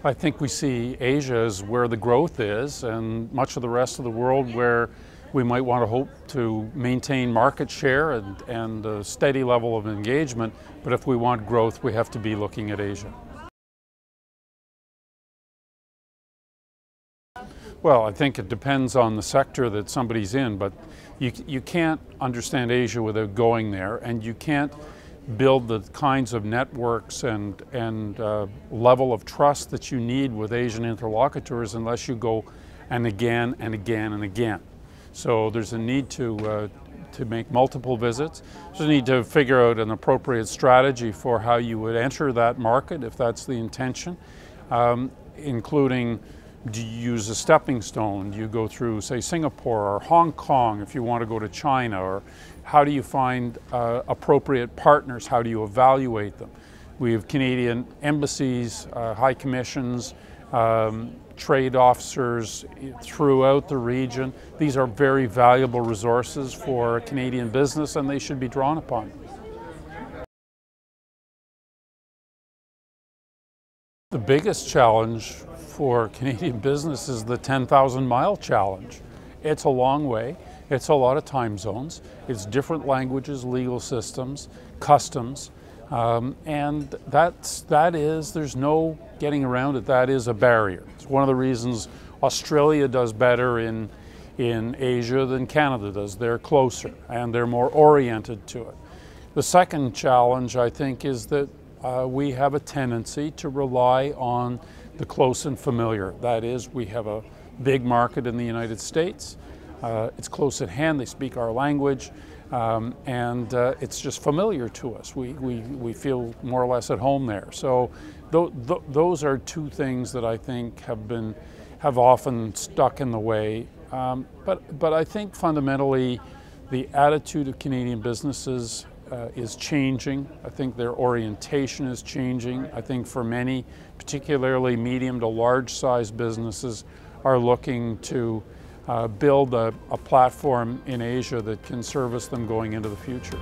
I think we see Asia as where the growth is, and much of the rest of the world where we might want to hope to maintain market share and a steady level of engagement. But if we want growth, we have to be looking at Asia. Well, I think it depends on the sector that somebody's in, but you can't understand Asia without going there, and you can't build the kinds of networks and level of trust that you need with Asian interlocutors unless you go and again and again and again. So there's a need to make multiple visits. There's a need to figure out an appropriate strategy for how you would enter that market if that's the intention, including, do you use a stepping stone? Do you go through, say, Singapore or Hong Kong if you want to go to China? Or how do you find appropriate partners? How do you evaluate them? We have Canadian embassies, high commissions, trade officers throughout the region. These are very valuable resources for Canadian business, and they should be drawn upon. The biggest challenge for Canadian business is the 10,000-mile challenge. It's a long way, it's a lot of time zones, it's different languages, legal systems, customs, and there's no getting around it. That is a barrier. It's one of the reasons Australia does better in Asia than Canada does. They're closer and they're more oriented to it. The second challenge, I think, is that we have a tendency to rely on the close and familiar. That is, we have a big market in the United States. It's close at hand, they speak our language, and it's just familiar to us. We feel more or less at home there. So those are two things that I think have often stuck in the way. But I think fundamentally the attitude of Canadian businesses is changing. I think their orientation is changing. I think for many, particularly medium to large size businesses, are looking to build a platform in Asia that can service them going into the future.